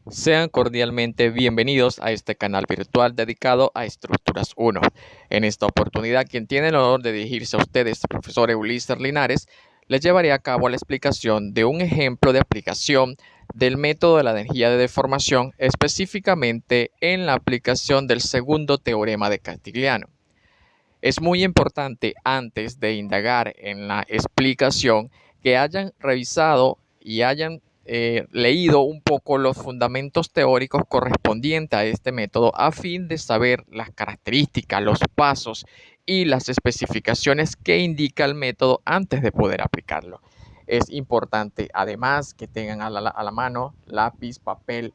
Sean cordialmente bienvenidos a este canal virtual dedicado a Estructuras 1. En esta oportunidad, quien tiene el honor de dirigirse a ustedes, profesor Ulises Linares, les llevaré a cabo la explicación de un ejemplo de aplicación del método de la energía de deformación, específicamente en la aplicación del segundo teorema de Castigliano. Es muy importante, antes de indagar en la explicación, que hayan revisado y hayan leído un poco los fundamentos teóricos correspondientes a este método a fin de saber las características, los pasos y las especificaciones que indica el método antes de poder aplicarlo. Es importante además que tengan a la mano lápiz, papel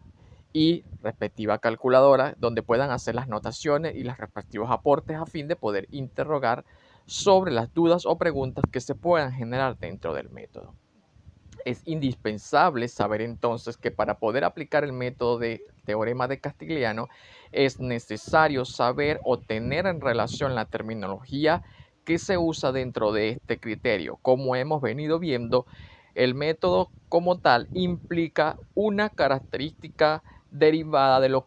y respectiva calculadora donde puedan hacer las notaciones y los respectivos aportes a fin de poder interrogar sobre las dudas o preguntas que se puedan generar dentro del método. Es indispensable saber entonces que para poder aplicar el método de teorema de Castigliano es necesario saber o tener en relación la terminología que se usa dentro de este criterio. Como hemos venido viendo, el método como tal implica una característica derivada de lo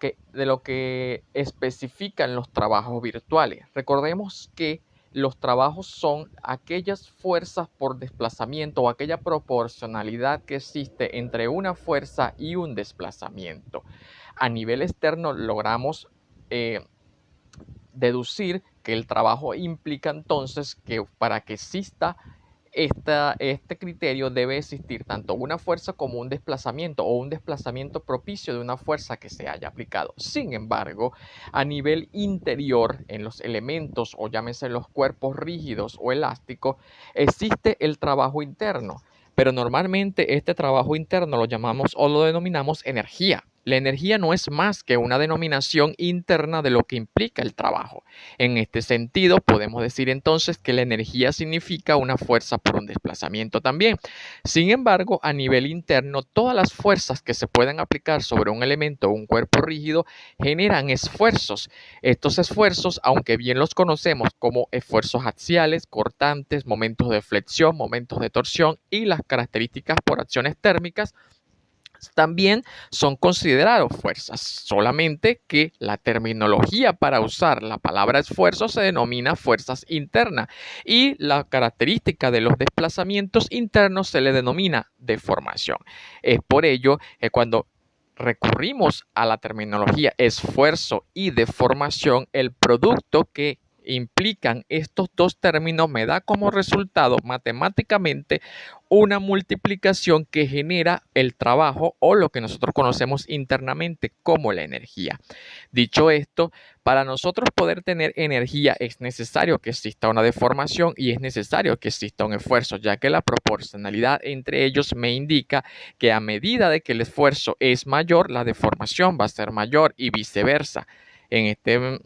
que especifican los trabajos virtuales. Recordemos que los trabajos son aquellas fuerzas por desplazamiento o aquella proporcionalidad que existe entre una fuerza y un desplazamiento. A nivel externo logramos eh, deducir que el trabajo implica entonces que para que exista este criterio debe existir tanto una fuerza como un desplazamiento o un desplazamiento propicio de una fuerza que se haya aplicado. Sin embargo, a nivel interior, en los elementos o llámese los cuerpos rígidos o elásticos, existe el trabajo interno. Pero normalmente este trabajo interno lo llamamos o lo denominamos energía. La energía no es más que una denominación interna de lo que implica el trabajo. En este sentido, podemos decir entonces que la energía significa una fuerza por un desplazamiento también. Sin embargo, a nivel interno, todas las fuerzas que se pueden aplicar sobre un elemento o un cuerpo rígido generan esfuerzos. Estos esfuerzos, aunque bien los conocemos como esfuerzos axiales, cortantes, momentos de flexión, momentos de torsión y las características por acciones térmicas, también son considerados fuerzas, solamente que la terminología para usar la palabra esfuerzo se denomina fuerzas internas y la característica de los desplazamientos internos se le denomina deformación. Es por ello que cuando recurrimos a la terminología esfuerzo y deformación, el producto que implican estos dos términos me da como resultado matemáticamente una multiplicación que genera el trabajo o lo que nosotros conocemos internamente como la energía. Dicho esto, para nosotros poder tener energía es necesario que exista una deformación y es necesario que exista un esfuerzo, ya que la proporcionalidad entre ellos me indica que a medida de que el esfuerzo es mayor, la deformación va a ser mayor y viceversa. En este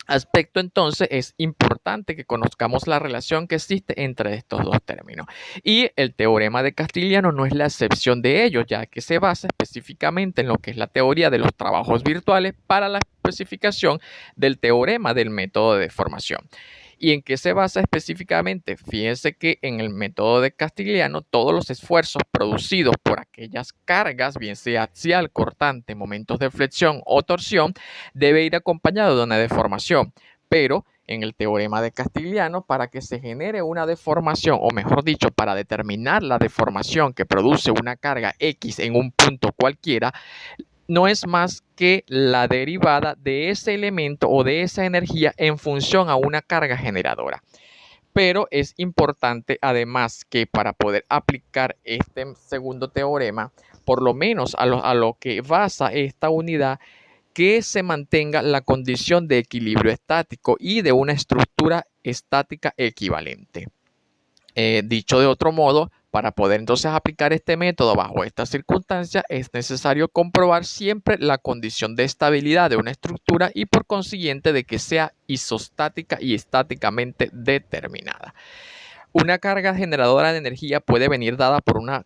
aspecto, entonces, es importante que conozcamos la relación que existe entre estos dos términos. Y el teorema de Castigliano no es la excepción de ello, ya que se basa específicamente en lo que es la teoría de los trabajos virtuales para la especificación del teorema del método de deformación. ¿Y en qué se basa específicamente? Fíjense que en el método de Castigliano todos los esfuerzos producidos por aquellas cargas, bien sea axial, cortante, momentos de flexión o torsión, debe ir acompañado de una deformación. Pero en el teorema de Castigliano, para que se genere una deformación, o mejor dicho, para determinar la deformación que produce una carga X en un punto cualquiera, no es más que la derivada de ese elemento o de esa energía en función a una carga generadora. Pero es importante además que para poder aplicar este segundo teorema, por lo menos a lo que basa esta unidad, que se mantenga la condición de equilibrio estático y de una estructura estática equivalente. Dicho de otro modo, para poder entonces aplicar este método bajo estas circunstancias, es necesario comprobar siempre la condición de estabilidad de una estructura y por consiguiente de que sea isostática y estáticamente determinada. Una carga generadora de energía puede venir dada por una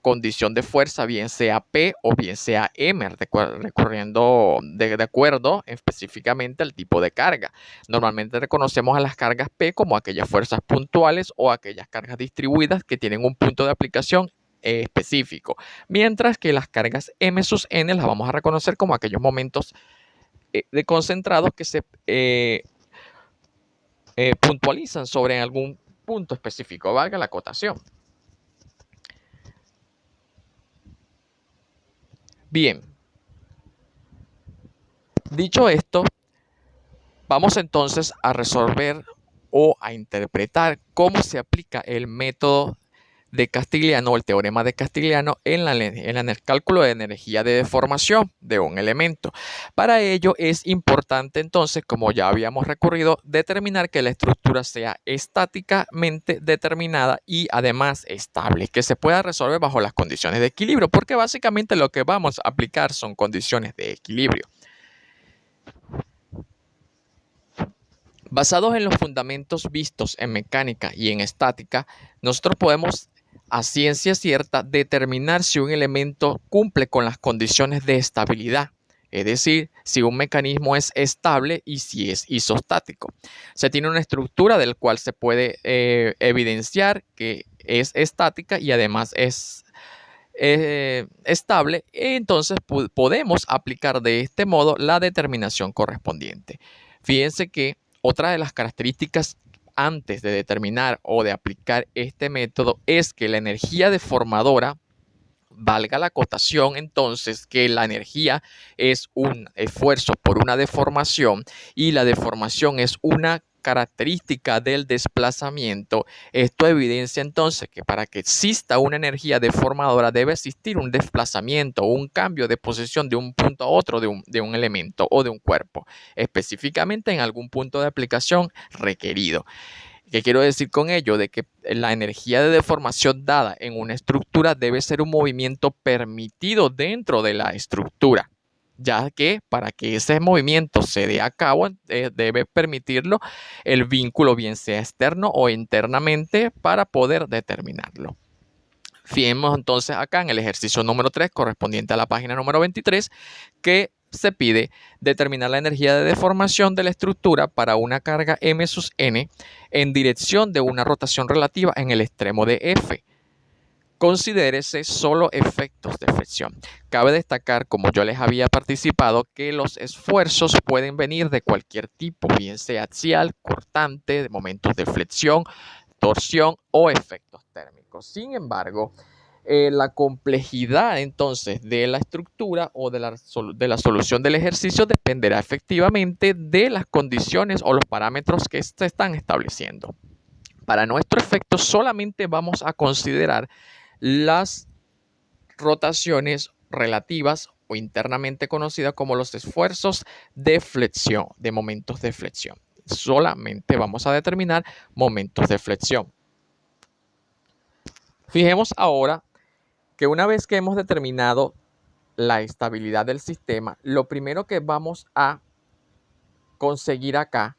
condición de fuerza, bien sea P o bien sea M, recurriendo de acuerdo específicamente al tipo de carga. Normalmente reconocemos a las cargas P como aquellas fuerzas puntuales o aquellas cargas distribuidas que tienen un punto de aplicación específico, mientras que las cargas M sus N las vamos a reconocer como aquellos momentos de concentrados que se puntualizan sobre algún punto específico, valga la acotación. Bien, dicho esto, vamos entonces a resolver o a interpretar cómo se aplica el método de Castigliano o el teorema de Castigliano en el cálculo de energía de deformación de un elemento. Para ello es importante entonces, como ya habíamos recurrido, determinar que la estructura sea estáticamente determinada y además estable, que se pueda resolver bajo las condiciones de equilibrio, porque básicamente lo que vamos a aplicar son condiciones de equilibrio. Basados en los fundamentos vistos en mecánica y en estática, nosotros podemos a ciencia cierta determinar si un elemento cumple con las condiciones de estabilidad, es decir, si un mecanismo es estable y si es isostático. Se tiene una estructura del cual se puede evidenciar que es estática y además es estable, entonces podemos aplicar de este modo la determinación correspondiente. Fíjense que otra de las características antes de determinar o de aplicar este método es que la energía deformadora, valga la acotación entonces que la energía es un esfuerzo por una deformación y la deformación es una característica del desplazamiento. Esto evidencia entonces que para que exista una energía deformadora debe existir un desplazamiento o un cambio de posición de un punto a otro de un elemento o de un cuerpo, específicamente en algún punto de aplicación requerido. ¿Qué quiero decir con ello? De que la energía de deformación dada en una estructura debe ser un movimiento permitido dentro de la estructura, ya que para que ese movimiento se dé a cabo debe permitirlo el vínculo, bien sea externo o internamente, para poder determinarlo. Fijemos entonces acá en el ejercicio número 3, correspondiente a la página número 23, que se pide determinar la energía de deformación de la estructura para una carga M sus N en dirección de una rotación relativa en el extremo de F. Considérese solo efectos de flexión. Cabe destacar, como yo les había participado, que los esfuerzos pueden venir de cualquier tipo, bien sea axial, cortante, de momentos de flexión, torsión o efectos térmicos. Sin embargo, la complejidad entonces de la estructura o de la solución del ejercicio dependerá efectivamente de las condiciones o los parámetros que se están estableciendo. Para nuestro efecto solamente vamos a considerar las rotaciones relativas o internamente conocidas como los esfuerzos de flexión, de momentos de flexión. Solamente vamos a determinar momentos de flexión. Fijemos ahora que una vez que hemos determinado la estabilidad del sistema, lo primero que vamos a conseguir acá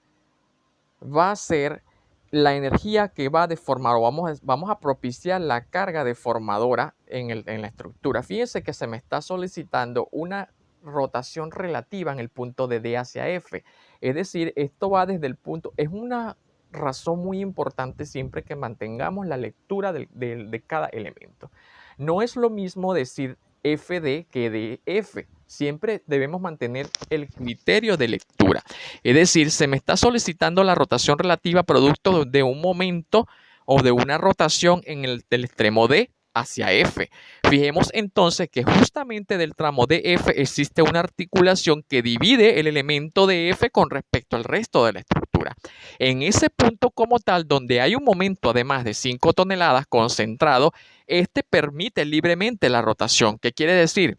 va a ser la energía que va a deformar o vamos a propiciar la carga deformadora en la estructura. Fíjense que se me está solicitando una rotación relativa en el punto de D hacia F. Es decir, esto va desde el punto, es una razón muy importante siempre que mantengamos la lectura de cada elemento. No es lo mismo decir FD que DF. Siempre debemos mantener el criterio de lectura. Es decir, se me está solicitando la rotación relativa producto de un momento o de una rotación del extremo D hacia F. Fijemos entonces que justamente del tramo de F existe una articulación que divide el elemento de F con respecto al resto de la estructura. En ese punto como tal, donde hay un momento de más de 5 toneladas concentrado, este permite libremente la rotación. ¿Qué quiere decir?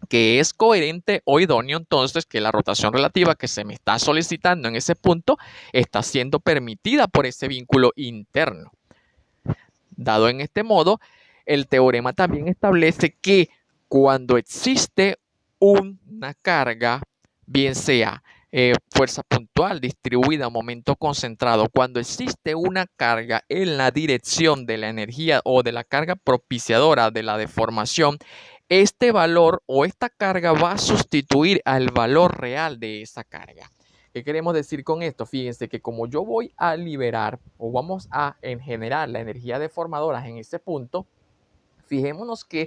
Que es coherente o idóneo entonces que la rotación relativa que se me está solicitando en ese punto está siendo permitida por ese vínculo interno. Dado en este modo, el teorema también establece que cuando existe una carga, bien sea fuerza puntual distribuida a momento concentrado, cuando existe una carga en la dirección de la energía o de la carga propiciadora de la deformación, este valor o esta carga va a sustituir al valor real de esa carga. ¿Qué queremos decir con esto? Fíjense que como yo voy a liberar o vamos a generar la energía deformadora en ese punto, Fijémonos que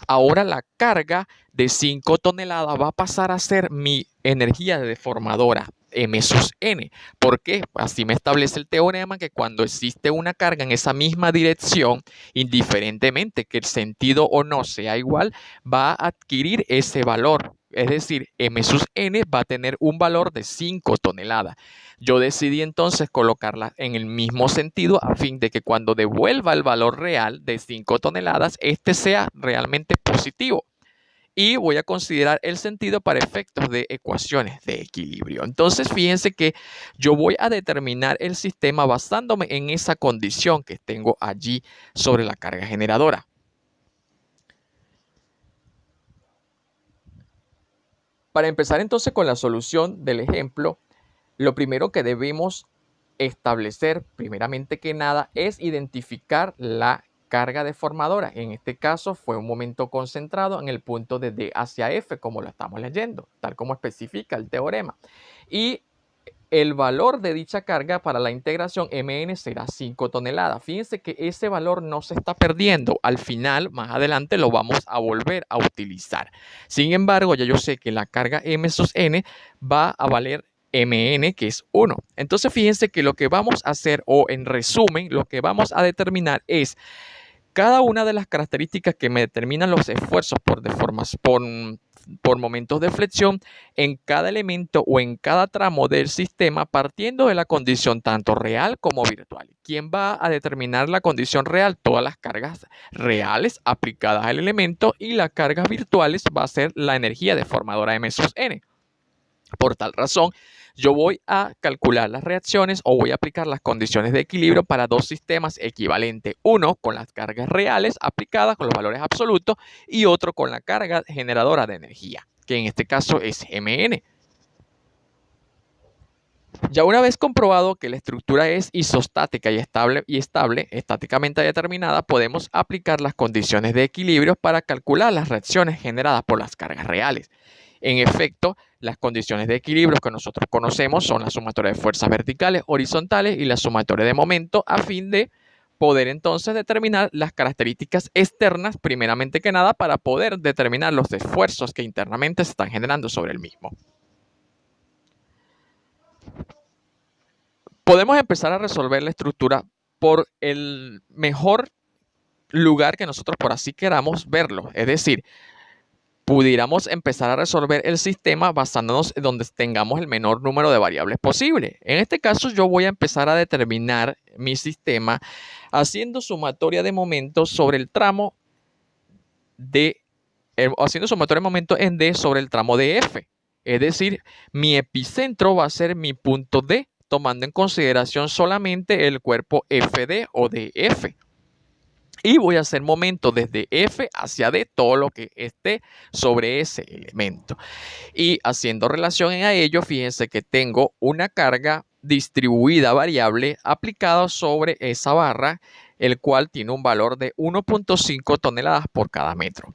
ahora la carga de 5 toneladas va a pasar a ser mi energía deformadora, M sus N. ¿Por qué? Así me establece el teorema que cuando existe una carga en esa misma dirección, indiferentemente que el sentido o no sea igual, va a adquirir ese valor. Es decir, M sus N va a tener un valor de 5 toneladas. Yo decidí entonces colocarla en el mismo sentido a fin de que cuando devuelva el valor real de 5 toneladas, este sea realmente positivo. Y voy a considerar el sentido para efectos de ecuaciones de equilibrio. Entonces, fíjense que yo voy a determinar el sistema basándome en esa condición que tengo allí sobre la carga generadora. Para empezar entonces con la solución del ejemplo, lo primero que debemos establecer, primeramente que nada, es identificar la carga deformadora. En este caso fue un momento concentrado en el punto de D hacia F, como lo estamos leyendo, tal como especifica el teorema. Y el valor de dicha carga para la integración Mn será 5 toneladas. Fíjense que ese valor no se está perdiendo. Al final, más adelante, lo vamos a volver a utilizar. Sin embargo, ya yo sé que la carga M sus N va a valer Mn, que es 1. Entonces, fíjense que lo que vamos a hacer, o en resumen, lo que vamos a determinar es cada una de las características que me determinan los esfuerzos por momentos de flexión en cada elemento o en cada tramo del sistema partiendo de la condición tanto real como virtual. ¿Quién va a determinar la condición real? Todas las cargas reales aplicadas al elemento, y las cargas virtuales va a ser la energía deformadora M sus N. Por tal razón, yo voy a calcular las reacciones o voy a aplicar las condiciones de equilibrio para dos sistemas equivalentes. Uno con las cargas reales aplicadas con los valores absolutos y otro con la carga generadora de energía, que en este caso es Mn. Ya una vez comprobado que la estructura es isostática y estable, estáticamente determinada, podemos aplicar las condiciones de equilibrio para calcular las reacciones generadas por las cargas reales. En efecto, las condiciones de equilibrio que nosotros conocemos son la sumatoria de fuerzas verticales, horizontales y la sumatoria de momento, a fin de poder entonces determinar las características externas, primeramente que nada, para poder determinar los esfuerzos que internamente se están generando sobre el mismo. Podemos empezar a resolver la estructura por el mejor lugar que nosotros por así queramos verlo. Es decir, pudiéramos empezar a resolver el sistema basándonos en donde tengamos el menor número de variables posible. En este caso, yo voy a empezar a determinar mi sistema haciendo sumatoria de momentos sobre el tramo de, haciendo sumatoria de momentos en D sobre el tramo de F. Es decir, mi epicentro va a ser mi punto D, tomando en consideración solamente el cuerpo FD o DF. Y voy a hacer momento desde F hacia D, todo lo que esté sobre ese elemento. Y haciendo relación a ello, fíjense que tengo una carga distribuida variable aplicada sobre esa barra, el cual tiene un valor de 1.5 toneladas por cada metro.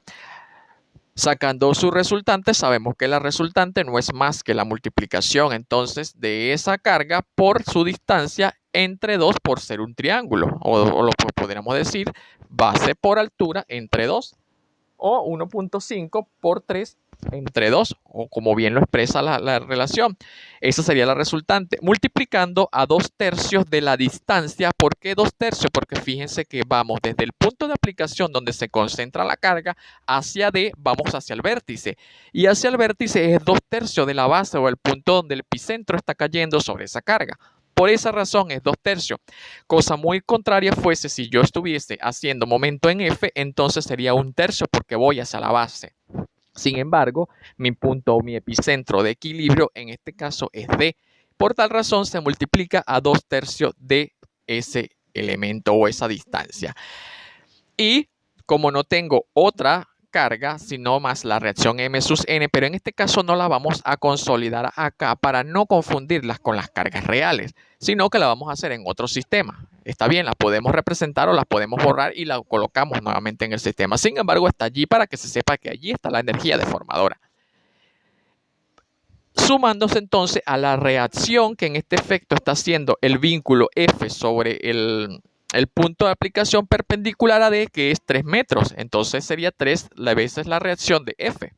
Sacando su resultante, sabemos que la resultante no es más que la multiplicación entonces de esa carga por su distancia entre 2 por ser un triángulo, o lo que podríamos decir base por altura entre 2, o 1.5 por 3 entre 2, o como bien lo expresa la relación. Esa sería la resultante, multiplicando a 2/3 de la distancia. ¿Por qué 2/3? Porque fíjense que vamos desde el punto de aplicación donde se concentra la carga hacia D, vamos hacia el vértice. Y hacia el vértice es 2/3 de la base o el punto donde el epicentro está cayendo sobre esa carga. Por esa razón es 2/3. Cosa muy contraria fuese si yo estuviese haciendo momento en F, entonces sería 1/3 porque voy hacia la base. Sin embargo, mi punto o mi epicentro de equilibrio en este caso es D. Por tal razón se multiplica a 2/3 de ese elemento o esa distancia. Y como no tengo otra carga, sino más la reacción M sus N, pero en este caso no la vamos a consolidar acá para no confundirlas con las cargas reales, sino que la vamos a hacer en otro sistema. Está bien, las podemos representar o las podemos borrar y la colocamos nuevamente en el sistema. Sin embargo, está allí para que se sepa que allí está la energía deformadora. Sumándose entonces a la reacción que en este efecto está haciendo el vínculo F sobre el el punto de aplicación perpendicular a D, que es 3 metros. Entonces sería 3 veces la reacción de F.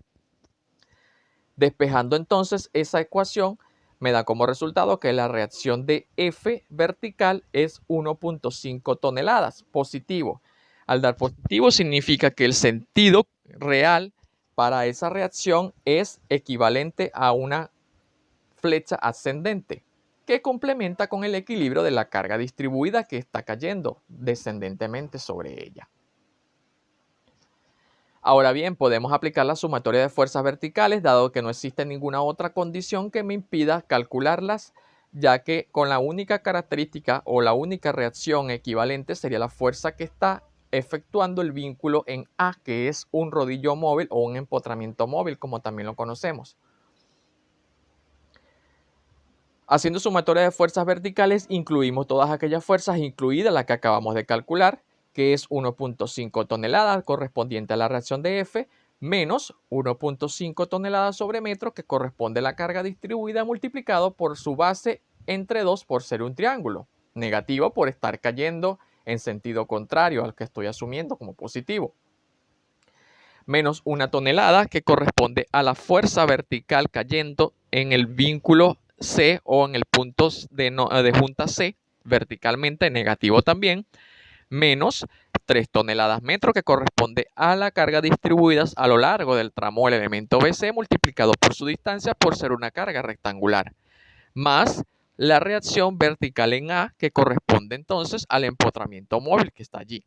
Despejando entonces esa ecuación, me da como resultado que la reacción de F vertical es 1.5 toneladas, positivo. Al dar positivo significa que el sentido real para esa reacción es equivalente a una flecha ascendente, que complementa con el equilibrio de la carga distribuida que está cayendo descendentemente sobre ella. Ahora bien, podemos aplicar la sumatoria de fuerzas verticales, dado que no existe ninguna otra condición que me impida calcularlas, ya que con la única característica o la única reacción equivalente sería la fuerza que está efectuando el vínculo en A, que es un rodillo móvil o un empotramiento móvil, como también lo conocemos. Haciendo sumatoria de fuerzas verticales, incluimos todas aquellas fuerzas, incluida la que acabamos de calcular, que es 1.5 toneladas correspondiente a la reacción de F, menos 1.5 toneladas sobre metro, que corresponde a la carga distribuida multiplicado por su base entre 2 por ser un triángulo. Negativo por estar cayendo en sentido contrario al que estoy asumiendo como positivo. Menos 1 tonelada, que corresponde a la fuerza vertical cayendo en el vínculo C o en el punto de junta C, verticalmente negativo también, menos 3 toneladas metro, que corresponde a la carga distribuidas a lo largo del tramo del elemento BC multiplicado por su distancia por ser una carga rectangular, más la reacción vertical en A, que corresponde entonces al empotramiento móvil que está allí.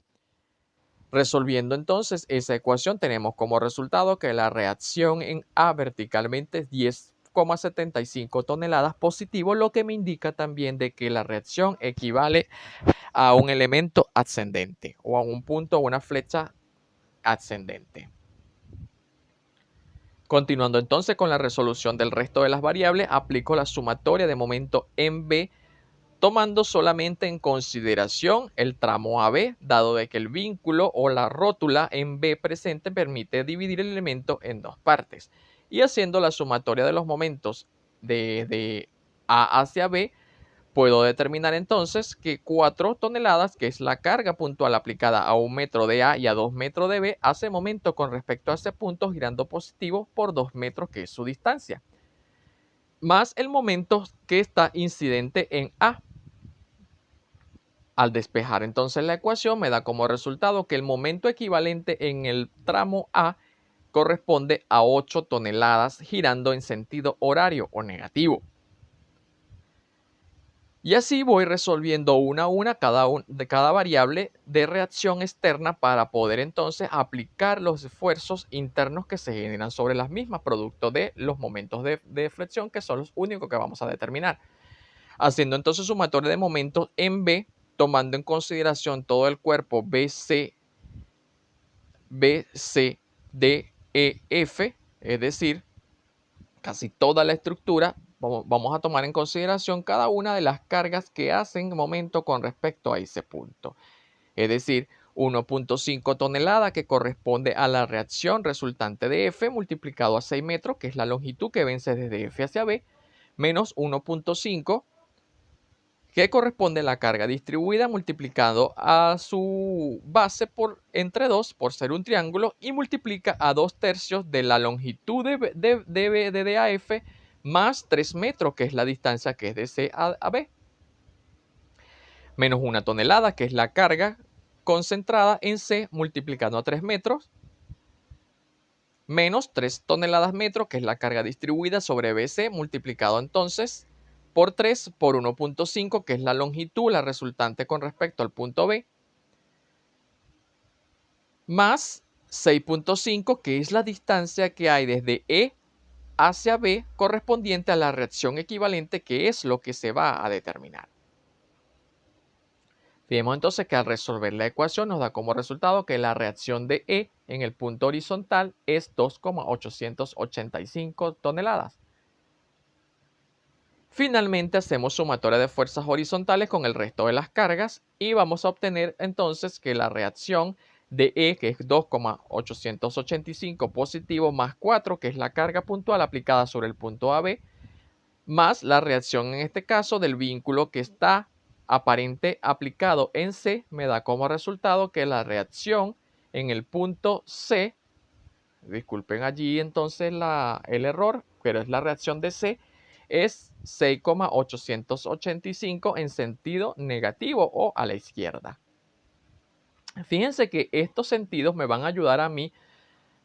Resolviendo entonces esa ecuación, tenemos como resultado que la reacción en A verticalmente es 10,75 toneladas positivo, lo que me indica también de que la reacción equivale a un elemento ascendente o a un punto o una flecha ascendente. Continuando entonces con la resolución del resto de las variables, aplico la sumatoria de momento en B, tomando solamente en consideración el tramo AB, dado de que el vínculo o la rótula en B presente permite dividir el elemento en dos partes. Y haciendo la sumatoria de los momentos de A hacia B, puedo determinar entonces que 4 toneladas, que es la carga puntual aplicada a 1 metro de A y a 2 metros de B, hace momento con respecto a ese punto girando positivo por 2 metros, que es su distancia, más el momento que está incidente en A. Al despejar entonces la ecuación, me da como resultado que el momento equivalente en el tramo A corresponde a 8 toneladas girando en sentido horario o negativo. Y así voy resolviendo una a una cada variable de reacción externa para poder entonces aplicar los esfuerzos internos que se generan sobre las mismas, producto de los momentos de flexión, que son los únicos que vamos a determinar. Haciendo entonces sumatoria de momentos en B, tomando en consideración todo el cuerpo BC, D, E, F, es decir, casi toda la estructura. Vamos a tomar en consideración cada una de las cargas que hacen momento con respecto a ese punto. Es decir, 1.5 toneladas, que corresponde a la reacción resultante de F multiplicado a 6 metros, que es la longitud que vence desde F hacia B, menos 1.5, que corresponde a la carga distribuida multiplicado a su base por entre 2 por ser un triángulo, y multiplica a 2/3 de la longitud de DAF más 3 metros, que es la distancia que es de C a B, menos 1 tonelada, que es la carga concentrada en C multiplicando a 3 metros, menos 3 toneladas metros, que es la carga distribuida sobre BC multiplicado entonces por 3 por 1.5, que es la longitud, la resultante con respecto al punto B, más 6.5, que es la distancia que hay desde E hacia B correspondiente a la reacción equivalente, que es lo que se va a determinar. Fijemos entonces que al resolver la ecuación nos da como resultado que la reacción de E en el punto horizontal es 2,885 toneladas. Finalmente hacemos sumatoria de fuerzas horizontales con el resto de las cargas y vamos a obtener entonces que la reacción de E, que es 2,885 positivo, más 4, que es la carga puntual aplicada sobre el punto AB, más la reacción en este caso del vínculo que está aparente aplicado en C me da como resultado que la reacción en el punto C, disculpen allí entonces el error, pero es la reacción de C, es 6,885 en sentido negativo o a la izquierda. Fíjense que estos sentidos me van a ayudar a mí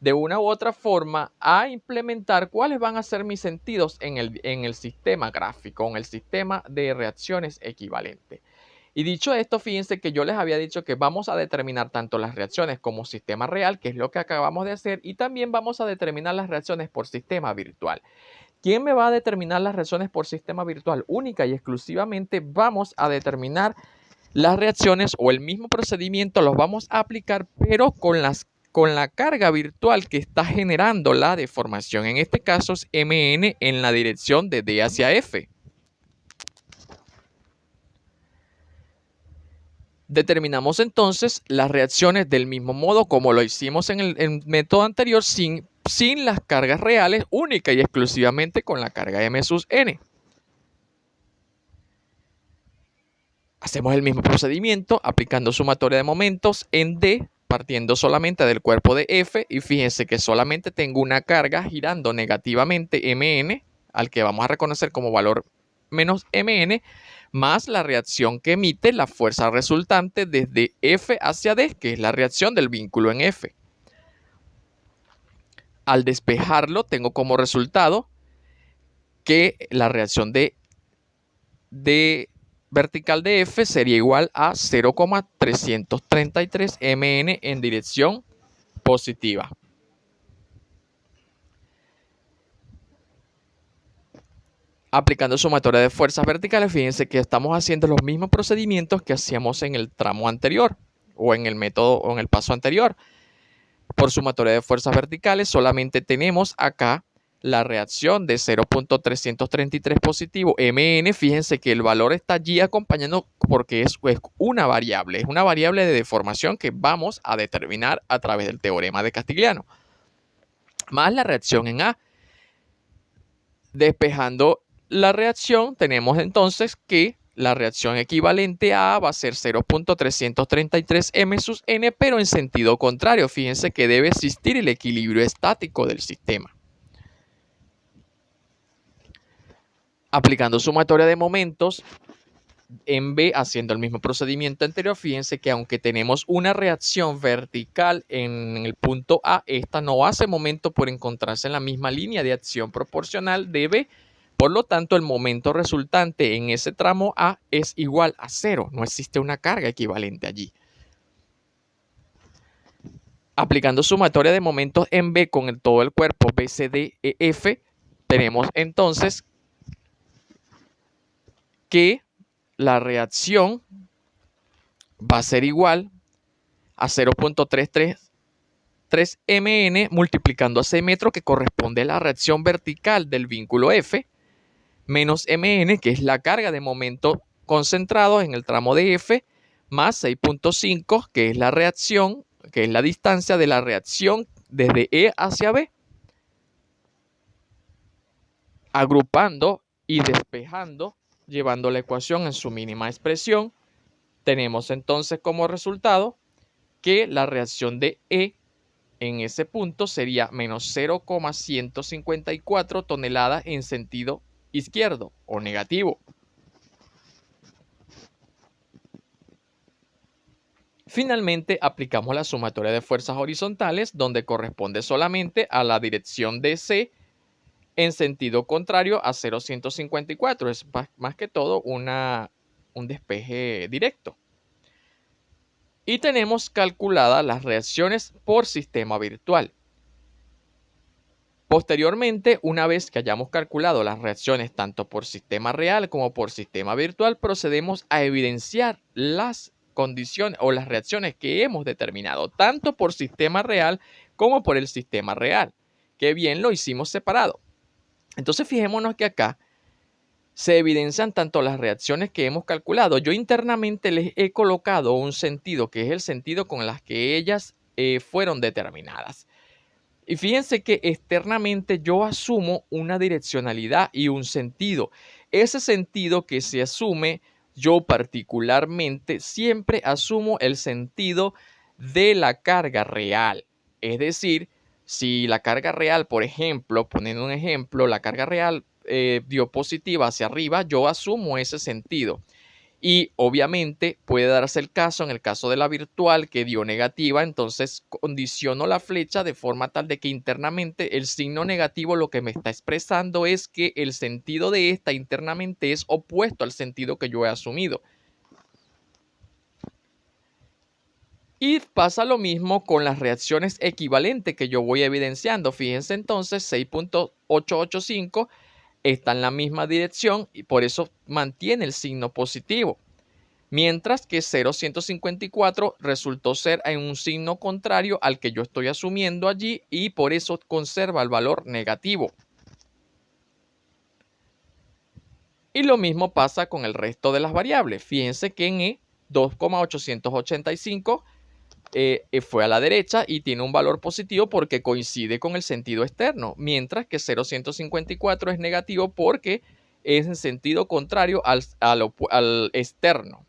de una u otra forma a implementar cuáles van a ser mis sentidos en el sistema gráfico, en el sistema de reacciones equivalentes. Y dicho esto, fíjense que yo les había dicho que vamos a determinar tanto las reacciones como sistema real, que es lo que acabamos de hacer, y también vamos a determinar las reacciones por sistema virtual. ¿Quién me va a determinar las reacciones por sistema virtual? Única y exclusivamente vamos a determinar las reacciones o el mismo procedimiento los vamos a aplicar, pero con la carga virtual que está generando la deformación. En este caso es Mn en la dirección de D hacia F. Determinamos entonces las reacciones del mismo modo como lo hicimos en el método anterior sin las cargas reales, única y exclusivamente con la carga M sus N. Hacemos el mismo procedimiento aplicando sumatoria de momentos en D, partiendo solamente del cuerpo de F, y fíjense que solamente tengo una carga girando negativamente Mn, al que vamos a reconocer como valor menos Mn, más la reacción que emite la fuerza resultante desde F hacia D, que es la reacción del vínculo en F. Al despejarlo, tengo como resultado que la reacción de vertical de F sería igual a 0,333 Mn en dirección positiva. Aplicando sumatoria de fuerzas verticales, fíjense que estamos haciendo los mismos procedimientos que hacíamos en el tramo anterior o en el método o en el paso anterior. Por sumatoria de fuerzas verticales solamente tenemos acá la reacción de 0.333 positivo Mn. Fíjense que el valor está allí acompañando porque es una variable de deformación que vamos a determinar a través del teorema de Castigliano. Más la reacción en A. Despejando la reacción, tenemos entonces que la reacción equivalente a A va a ser 0.333 M sus N, pero en sentido contrario. Fíjense que debe existir el equilibrio estático del sistema. Aplicando sumatoria de momentos en B, haciendo el mismo procedimiento anterior, fíjense que aunque tenemos una reacción vertical en el punto A, esta no hace momento por encontrarse en la misma línea de acción proporcional de B. Por lo tanto, el momento resultante en ese tramo A es igual a 0. No existe una carga equivalente allí. Aplicando sumatoria de momentos en B con todo el cuerpo BCDEF, tenemos entonces que la reacción va a ser igual a 0.333 Mn multiplicando a C metro, que corresponde a la reacción vertical del vínculo F, menos Mn, que es la carga de momento concentrado en el tramo de F, más 6.5, que es la reacción, que es la distancia de la reacción desde E hacia B. Agrupando y despejando, llevando la ecuación en su mínima expresión, tenemos entonces como resultado que la reacción de E en ese punto sería menos 0,154 toneladas en sentido izquierdo o negativo. Finalmente, aplicamos la sumatoria de fuerzas horizontales, donde corresponde solamente a la dirección de C en sentido contrario a 0,154. Es más que todo un despeje directo. Y tenemos calculadas las reacciones por sistema virtual. Posteriormente, una vez que hayamos calculado las reacciones tanto por sistema real como por sistema virtual, procedemos a evidenciar las condiciones o las reacciones que hemos determinado, tanto por sistema real como por el sistema real. Que bien lo hicimos separado. Entonces, fijémonos que acá se evidencian tanto las reacciones que hemos calculado. Yo internamente les he colocado un sentido, que es el sentido con las que ellas fueron determinadas. Y fíjense que externamente yo asumo una direccionalidad y un sentido. Ese sentido que se asume yo particularmente siempre asumo el sentido de la carga real. Es decir, si la carga real, por ejemplo, poniendo un ejemplo, la carga real dio positiva hacia arriba, yo asumo ese sentido. Y obviamente puede darse el caso, en el caso de la virtual que dio negativa, entonces condiciono la flecha de forma tal de que internamente el signo negativo lo que me está expresando es que el sentido de esta internamente es opuesto al sentido que yo he asumido. Y pasa lo mismo con las reacciones equivalentes que yo voy evidenciando. Fíjense entonces, 6.885 está en la misma dirección y por eso mantiene el signo positivo. Mientras que 0.154 resultó ser en un signo contrario al que yo estoy asumiendo allí y por eso conserva el valor negativo. Y lo mismo pasa con el resto de las variables. Fíjense que en E 2.885 fue a la derecha y tiene un valor positivo porque coincide con el sentido externo, mientras que 0.154 es negativo porque es en sentido contrario al externo.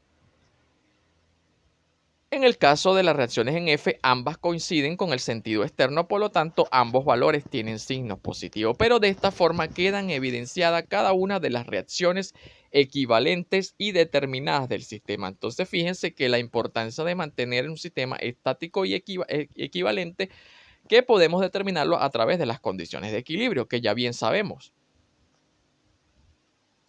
En el caso de las reacciones en F, ambas coinciden con el sentido externo, por lo tanto, ambos valores tienen signos positivos, pero de esta forma quedan evidenciadas cada una de las reacciones equivalentes y determinadas del sistema. Entonces, fíjense que la importancia de mantener un sistema estático y equivalente, que podemos determinarlo a través de las condiciones de equilibrio, que ya bien sabemos.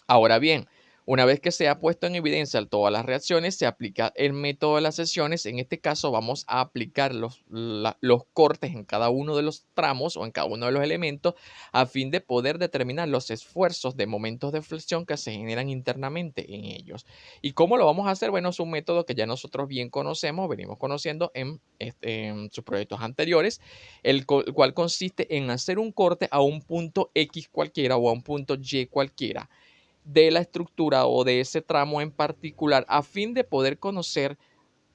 Ahora bien, una vez que se ha puesto en evidencia todas las reacciones, se aplica el método de las sesiones. En este caso vamos a aplicar los cortes en cada uno de los tramos o en cada uno de los elementos a fin de poder determinar los esfuerzos de momentos de flexión que se generan internamente en ellos. ¿Y cómo lo vamos a hacer? Bueno, es un método que ya nosotros bien conocemos, venimos conociendo en sus proyectos anteriores, el cual consiste en hacer un corte a un punto X cualquiera o a un punto Y cualquiera de la estructura o de ese tramo en particular a fin de poder conocer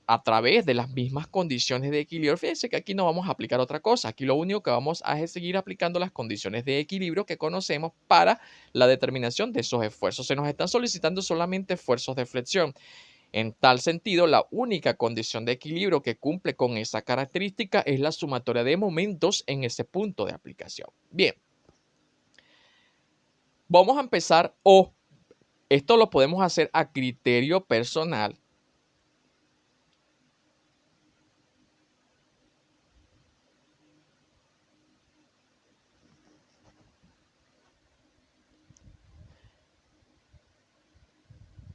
a través de las mismas condiciones de equilibrio. Fíjense que aquí no vamos a aplicar otra cosa. Aquí lo único que vamos a es seguir aplicando las condiciones de equilibrio que conocemos para la determinación de esos esfuerzos. Se nos están solicitando solamente esfuerzos de flexión. En tal sentido, la única condición de equilibrio que cumple con esa característica es la sumatoria de momentos en ese punto de aplicación. Bien, vamos a empezar esto lo podemos hacer a criterio personal.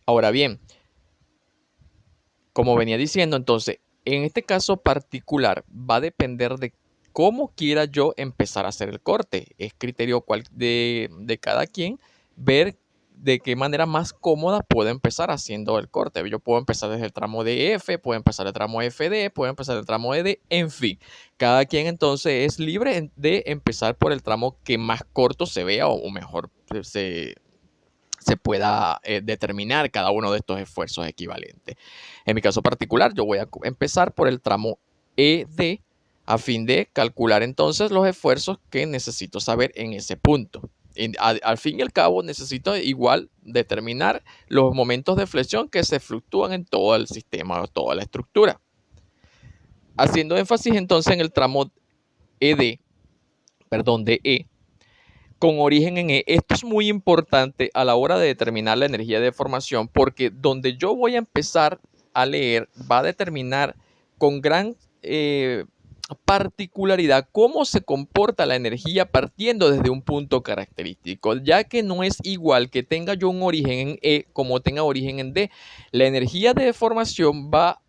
Ahora bien, como venía diciendo, entonces, en este caso particular va a depender de cómo quiera yo empezar a hacer el corte. Es criterio de cada quien ver de qué manera más cómoda puedo empezar haciendo el corte. Yo puedo empezar desde el tramo de F, puedo empezar el tramo FD, puedo empezar el tramo ED, en fin. Cada quien entonces es libre de empezar por el tramo que más corto se vea o mejor se pueda determinar cada uno de estos esfuerzos equivalentes. En mi caso particular, yo voy a empezar por el tramo ED a fin de calcular entonces los esfuerzos que necesito saber en ese punto. Al fin y al cabo, necesito igual determinar los momentos de flexión que se fluctúan en todo el sistema o toda la estructura. Haciendo énfasis entonces en el tramo de E, con origen en E. Esto es muy importante a la hora de determinar la energía de formación porque donde yo voy a empezar a leer va a determinar con gran particularidad cómo se comporta la energía partiendo desde un punto característico, ya que no es igual que tenga yo un origen en E como tenga origen en D. La energía de deformación va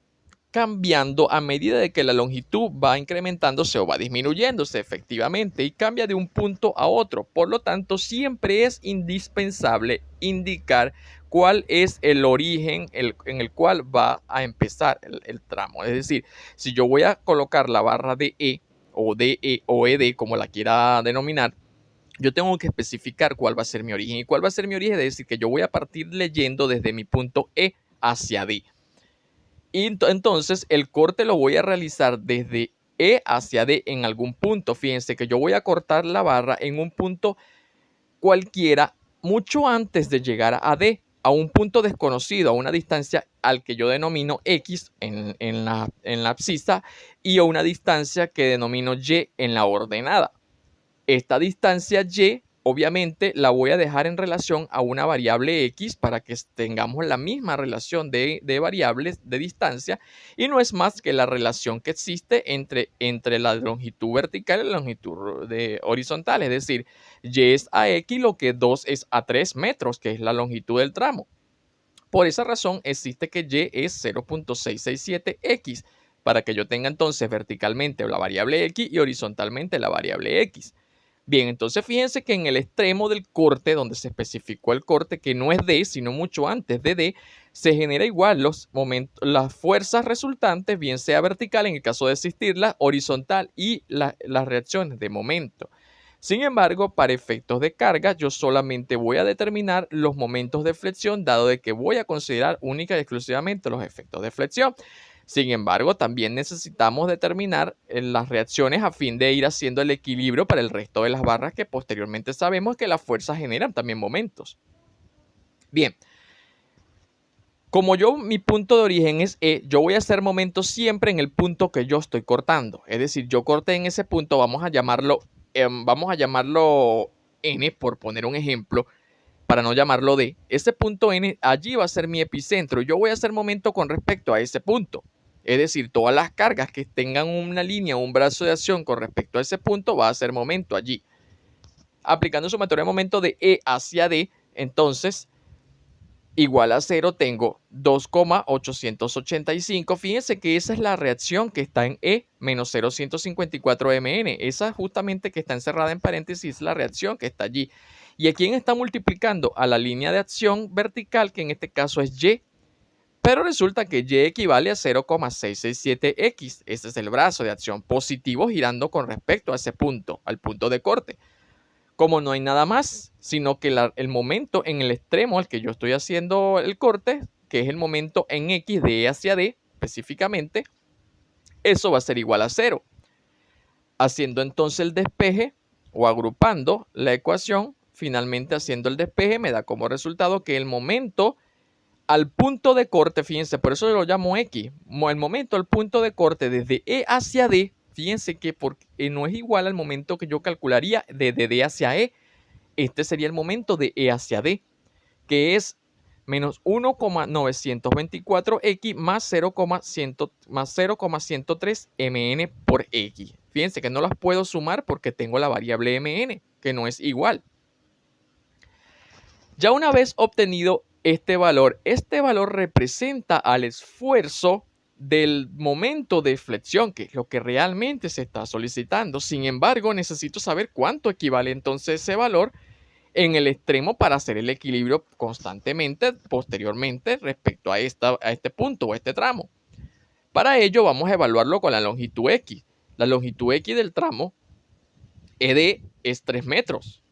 cambiando a medida de que la longitud va incrementándose o va disminuyéndose efectivamente y cambia de un punto a otro. Por lo tanto, siempre es indispensable indicar cuál es el origen en el cual va a empezar el tramo. Es decir, si yo voy a colocar la barra de E o DE o ED, como la quiera denominar, yo tengo que especificar cuál va a ser mi origen. ¿Y cuál va a ser mi origen? Es decir, que yo voy a partir leyendo desde mi punto E hacia D. Y entonces el corte lo voy a realizar desde E hacia D en algún punto. Fíjense que yo voy a cortar la barra en un punto cualquiera mucho antes de llegar a D. a un punto desconocido, a una distancia al que yo denomino X en la abscisa y a una distancia que denomino Y en la ordenada. Esta distancia Y, obviamente, la voy a dejar en relación a una variable X para que tengamos la misma relación de variables de distancia y no es más que la relación que existe entre la longitud vertical y la longitud horizontal, es decir, Y es a X lo que 2 es a 3 metros, que es la longitud del tramo. Por esa razón existe que Y es 0.667X para que yo tenga entonces verticalmente la variable X y horizontalmente la variable X. Bien, entonces fíjense que en el extremo del corte, donde se especificó el corte, que no es D, sino mucho antes de D, se genera igual las fuerzas resultantes, bien sea vertical, en el caso de existirla, horizontal y las reacciones de momento. Sin embargo, para efectos de carga, yo solamente voy a determinar los momentos de flexión, dado de que voy a considerar única y exclusivamente los efectos de flexión. Sin embargo, también necesitamos determinar las reacciones a fin de ir haciendo el equilibrio para el resto de las barras que posteriormente sabemos que las fuerzas generan también momentos. Bien, como mi punto de origen es E, yo voy a hacer momentos siempre en el punto que yo estoy cortando. Es decir, yo corté en ese punto, vamos a llamarlo N por poner un ejemplo, para no llamarlo D. Ese punto N, allí va a ser mi epicentro. Yo voy a hacer momento con respecto a ese punto. Es decir, todas las cargas que tengan una línea o un brazo de acción con respecto a ese punto va a ser momento allí. Aplicando sumatoria de momento de E hacia D, entonces igual a 0 tengo 2,885. Fíjense que esa es la reacción que está en E menos 0,154 mn. Esa justamente que está encerrada en paréntesis es la reacción que está allí. ¿Y a quién está multiplicando? A la línea de acción vertical, que en este caso es Y. Pero resulta que Y equivale a 0,667x. Ese es el brazo de acción positivo girando con respecto a ese punto, al punto de corte. Como no hay nada más, sino que el momento en el extremo al que yo estoy haciendo el corte, que es el momento en X de E hacia D específicamente, eso va a ser igual a 0. Haciendo entonces el despeje o agrupando la ecuación, finalmente haciendo el despeje me da como resultado que el momento al punto de corte, fíjense, por eso yo lo llamo X, el momento al punto de corte desde E hacia D, fíjense que no es igual al momento que yo calcularía desde D hacia E. Este sería el momento de E hacia D, que es menos 1,924x más 0,103 mn por x. Fíjense que no las puedo sumar porque tengo la variable mn, que no es igual. Ya una vez obtenido este valor representa al esfuerzo del momento de flexión, que es lo que realmente se está solicitando. Sin embargo, necesito saber cuánto equivale entonces ese valor en el extremo para hacer el equilibrio constantemente posteriormente respecto a este punto o este tramo. Para ello vamos a evaluarlo con la longitud X. La longitud X del tramo ED es 3 metros.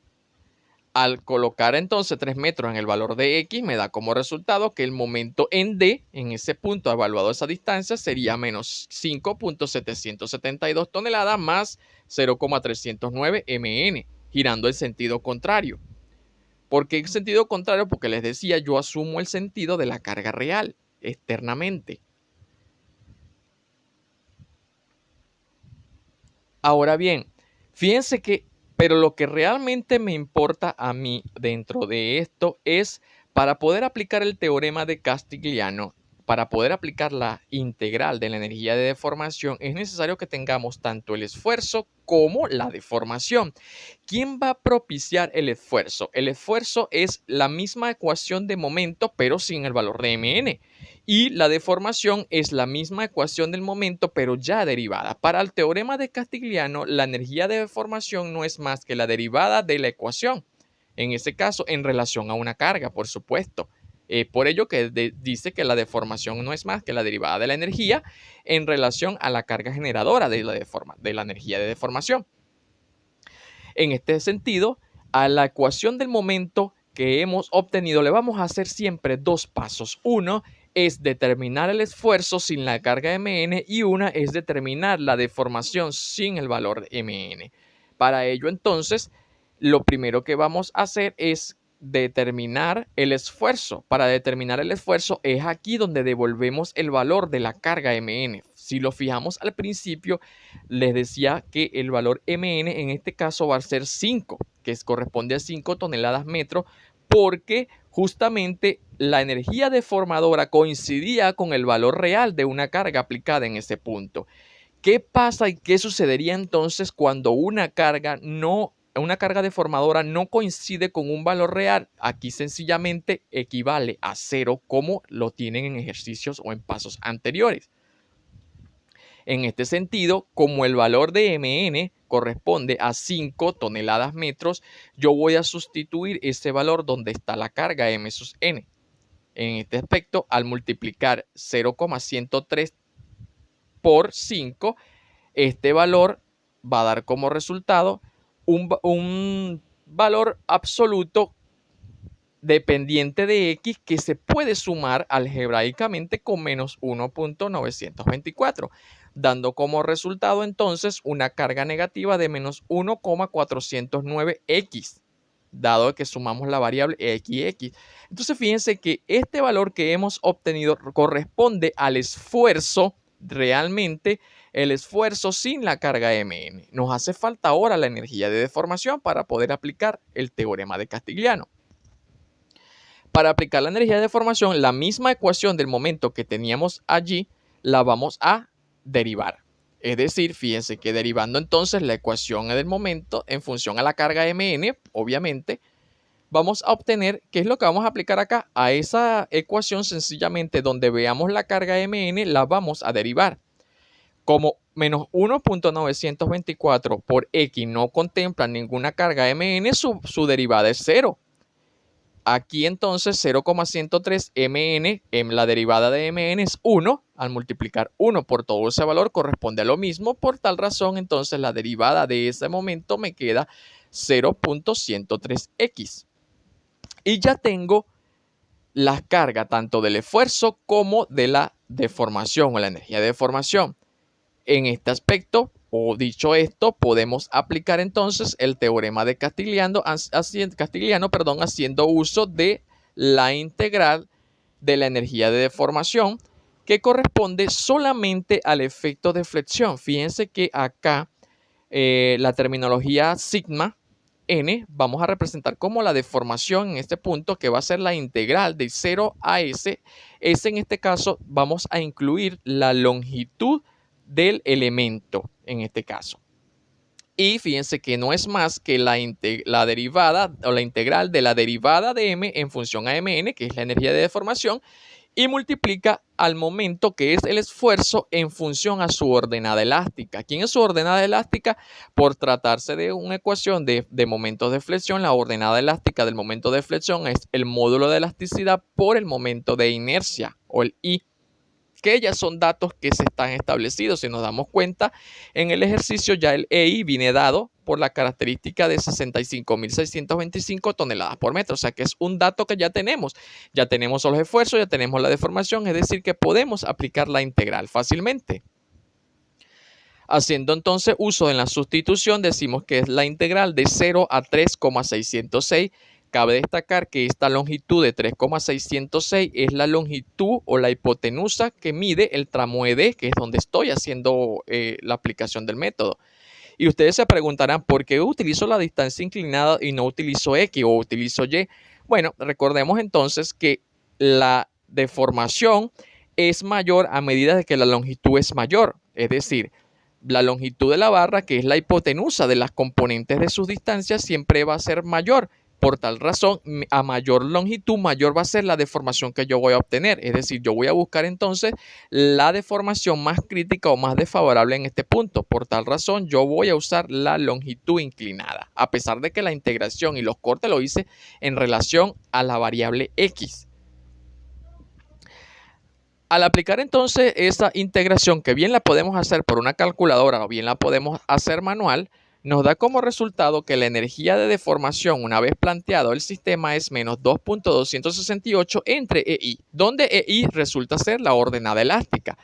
Al colocar entonces 3 metros en el valor de X, me da como resultado que el momento en D, en ese punto evaluado a esa distancia, sería menos 5.772 toneladas más 0,309 mn, girando el sentido contrario. ¿Por qué el sentido contrario? Porque les decía, yo asumo el sentido de la carga real, externamente. Ahora bien, fíjense que, pero lo que realmente me importa a mí dentro de esto es para poder aplicar el teorema de Castigliano, para poder aplicar la integral de la energía de deformación, es necesario que tengamos tanto el esfuerzo como la deformación. ¿Quién va a propiciar el esfuerzo? El esfuerzo es la misma ecuación de momento, pero sin el valor de mn. Y la deformación es la misma ecuación del momento, pero ya derivada. Para el teorema de Castigliano, la energía de deformación no es más que la derivada de la ecuación. En ese caso, en relación a una carga, por supuesto. Por ello que dice que la deformación no es más que la derivada de la energía en relación a la carga generadora de la energía de deformación. En este sentido, a la ecuación del momento que hemos obtenido le vamos a hacer siempre dos pasos. Uno es determinar el esfuerzo sin la carga mn y una es determinar la deformación sin el valor mn. Para ello entonces, lo primero que vamos a hacer es determinar el esfuerzo. Para determinar el esfuerzo es aquí donde devolvemos el valor de la carga Mn. Si lo fijamos al principio, les decía que el valor Mn en este caso va a ser 5, que corresponde a 5 toneladas metro, porque justamente la energía deformadora coincidía con el valor real de una carga aplicada en ese punto. ¿Qué pasa y qué sucedería entonces cuando una carga deformadora no coincide con un valor real? Aquí sencillamente equivale a 0, como lo tienen en ejercicios o en pasos anteriores. En este sentido, como el valor de Mn corresponde a 5 toneladas metros, yo voy a sustituir ese valor donde está la carga M sus n. En este aspecto, al multiplicar 0,103 por 5, este valor va a dar como resultado un valor absoluto dependiente de x que se puede sumar algebraicamente con menos 1.924, dando como resultado entonces una carga negativa de menos 1,409x, dado que sumamos la variable xx. Entonces fíjense que este valor que hemos obtenido corresponde al esfuerzo realmente, el esfuerzo sin la carga Mn. Nos hace falta ahora la energía de deformación para poder aplicar el teorema de Castigliano. Para aplicar la energía de deformación, la misma ecuación del momento que teníamos allí la vamos a derivar. Es decir, fíjense que derivando entonces la ecuación del momento en función a la carga Mn, obviamente, vamos a obtener, ¿qué es lo que vamos a aplicar acá? A esa ecuación sencillamente donde veamos la carga Mn, la vamos a derivar. Como menos 1.924 por x no contempla ninguna carga Mn, su derivada es 0. Aquí entonces 0,103 Mn, en la derivada de Mn es 1. Al multiplicar 1 por todo ese valor corresponde a lo mismo. Por tal razón, entonces la derivada de ese momento me queda 0.103x. Y ya tengo la carga tanto del esfuerzo como de la deformación o la energía de deformación. En este aspecto, o dicho esto, podemos aplicar entonces el teorema de Castigliano, haciendo uso de la integral de la energía de deformación, que corresponde solamente al efecto de flexión. Fíjense que acá la terminología sigma n vamos a representar como la deformación en este punto, que va a ser la integral de 0 a s. S en este caso vamos a incluir la longitud del elemento en este caso. Y fíjense que no es más que la derivada o la integral de la derivada de m en función a mn, que es la energía de deformación, y multiplica al momento, que es el esfuerzo, en función a su ordenada elástica. ¿Quién es su ordenada elástica? Por tratarse de una ecuación de momentos de flexión, la ordenada elástica del momento de flexión es el módulo de elasticidad por el momento de inercia, o el I, que ya son datos que se están establecidos. Si nos damos cuenta, en el ejercicio ya el EI viene dado por la característica de 65.625 toneladas por metro. O sea que es un dato que ya tenemos. Ya tenemos los esfuerzos, ya tenemos la deformación, es decir, que podemos aplicar la integral fácilmente. Haciendo entonces uso de la sustitución, decimos que es la integral de 0 a 3,606. Cabe destacar que esta longitud de 3,606 es la longitud o la hipotenusa que mide el tramo ED, que es donde estoy haciendo la aplicación del método. Y ustedes se preguntarán, ¿por qué utilizo la distancia inclinada y no utilizo X o utilizo Y? Bueno, recordemos entonces que la deformación es mayor a medida de que la longitud es mayor. Es decir, la longitud de la barra, que es la hipotenusa de las componentes de sus distancias, siempre va a ser mayor. Por tal razón, a mayor longitud, mayor va a ser la deformación que yo voy a obtener. Es decir, yo voy a buscar entonces la deformación más crítica o más desfavorable en este punto. Por tal razón, yo voy a usar la longitud inclinada, a pesar de que la integración y los cortes lo hice en relación a la variable x. Al aplicar entonces esa integración, que bien la podemos hacer por una calculadora o bien la podemos hacer manual, nos da como resultado que la energía de deformación, una vez planteado el sistema, es menos 2.268 entre EI, donde EI resulta ser la ordenada elástica.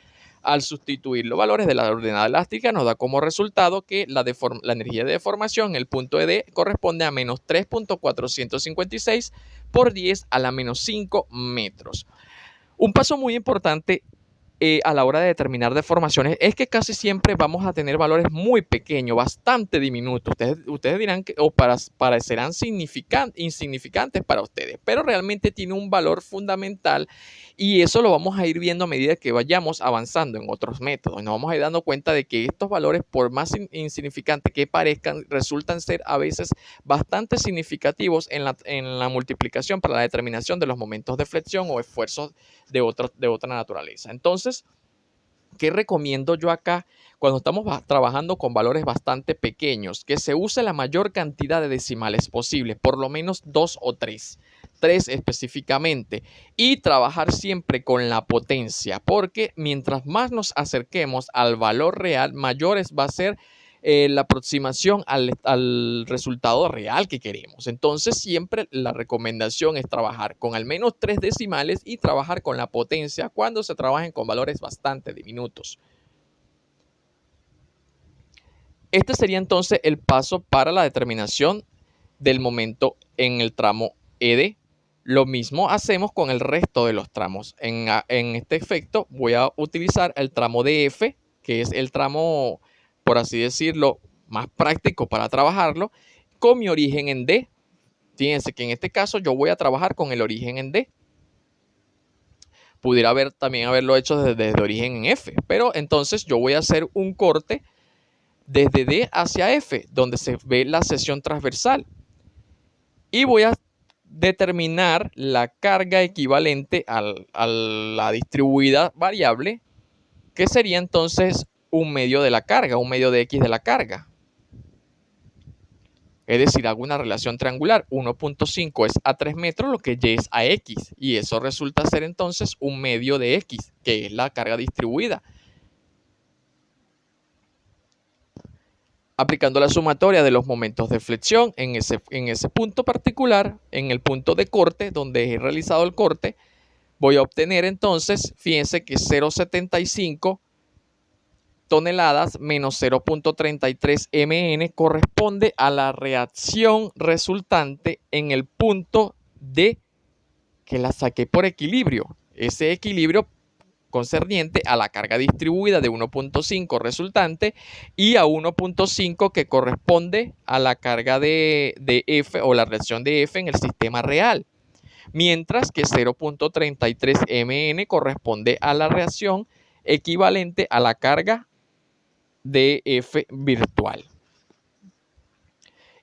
Al sustituir los valores de la ordenada elástica nos da como resultado que la energía de deformación en el punto ED corresponde a menos 3.456 por 10 a la menos 5 metros. Un paso muy importante a la hora de determinar deformaciones es que casi siempre vamos a tener valores muy pequeños, bastante diminutos. Ustedes dirán que parecerán insignificantes para ustedes, pero realmente tiene un valor fundamental y eso lo vamos a ir viendo a medida que vayamos avanzando en otros métodos. Nos vamos a ir dando cuenta de que estos valores, por más insignificantes que parezcan, resultan ser a veces bastante significativos en la multiplicación para la determinación de los momentos de flexión o esfuerzos de otra naturaleza. Entonces, ¿qué recomiendo yo acá cuando estamos trabajando con valores bastante pequeños? Que se use la mayor cantidad de decimales posible, por lo menos 2 o 3. 3 específicamente, y trabajar siempre con la potencia, porque mientras más nos acerquemos al valor real, mayores va a ser la aproximación al resultado real que queremos. Entonces siempre la recomendación es trabajar con al menos 3 decimales y trabajar con la potencia cuando se trabajen con valores bastante diminutos. Este sería entonces el paso para la determinación del momento en el tramo ED. Lo mismo hacemos con el resto de los tramos. En este efecto voy a utilizar el tramo DF, que es el tramo, por así decirlo, más práctico para trabajarlo, con mi origen en D. Fíjense que en este caso yo voy a trabajar con el origen en D. Pudiera también haberlo hecho desde origen en F, pero entonces yo voy a hacer un corte desde D hacia F, donde se ve la sección transversal. Y voy a determinar la carga equivalente a la distribuida variable, que sería entonces un medio de la carga, un medio de X de la carga. Es decir, hago una relación triangular, 1.5 es a 3 metros, lo que Y es a X, y eso resulta ser entonces un medio de X, que es la carga distribuida. Aplicando la sumatoria de los momentos de flexión en ese punto particular, en el punto de corte, donde he realizado el corte, voy a obtener entonces, fíjense que 0.75 toneladas menos 0.33 mn corresponde a la reacción resultante en el punto D que la saqué por equilibrio. Ese equilibrio concerniente a la carga distribuida de 1.5 resultante y a 1.5 que corresponde a la carga de F o la reacción de F en el sistema real, mientras que 0.33 mn corresponde a la reacción equivalente a la carga de F virtual.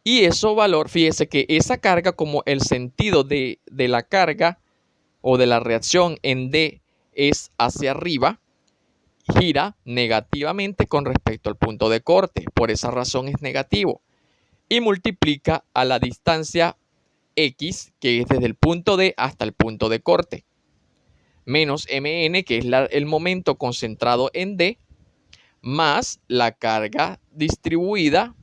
Y eso valor, fíjese que esa carga, como el sentido de la carga o de la reacción en D es hacia arriba, gira negativamente con respecto al punto de corte. Por esa razón es negativo. Y multiplica a la distancia X, que es desde el punto D hasta el punto de corte, menos Mn, que es el momento concentrado en D, más la carga distribuida,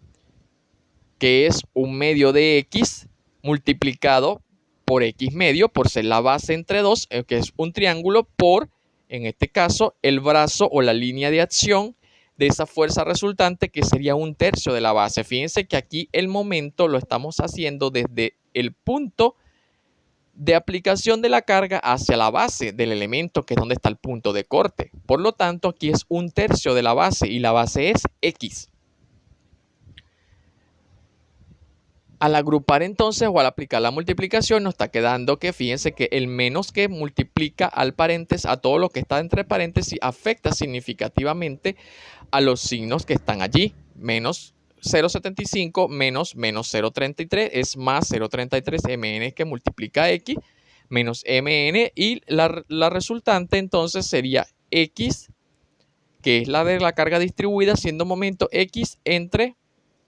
que es un medio de X multiplicado por X medio, por ser la base entre 2, que es un triángulo, por, en este caso, el brazo o la línea de acción de esa fuerza resultante, que sería 1/3 de la base. Fíjense que aquí el momento lo estamos haciendo desde el punto de aplicación de la carga hacia la base del elemento, que es donde está el punto de corte. Por lo tanto, aquí es 1/3 de la base y la base es X. Al agrupar entonces o al aplicar la multiplicación nos está quedando que fíjense que el menos que multiplica al paréntesis, a todo lo que está entre paréntesis, afecta significativamente a los signos que están allí. Menos 0.75 menos 0.33 es más 0.33 mn que multiplica X menos mn, y la resultante entonces sería X, que es la de la carga distribuida, siendo momento X entre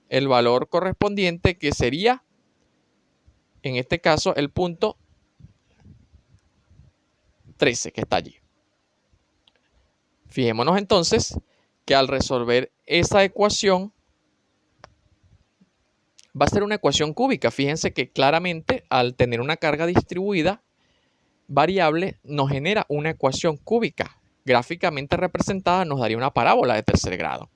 el valor correspondiente, que sería, en este caso, el punto 13 que está allí. Fijémonos entonces que al resolver esa ecuación va a ser una ecuación cúbica. Fíjense que claramente al tener una carga distribuida variable nos genera una ecuación cúbica. gráficamente representada nos daría una parábola de tercer grado.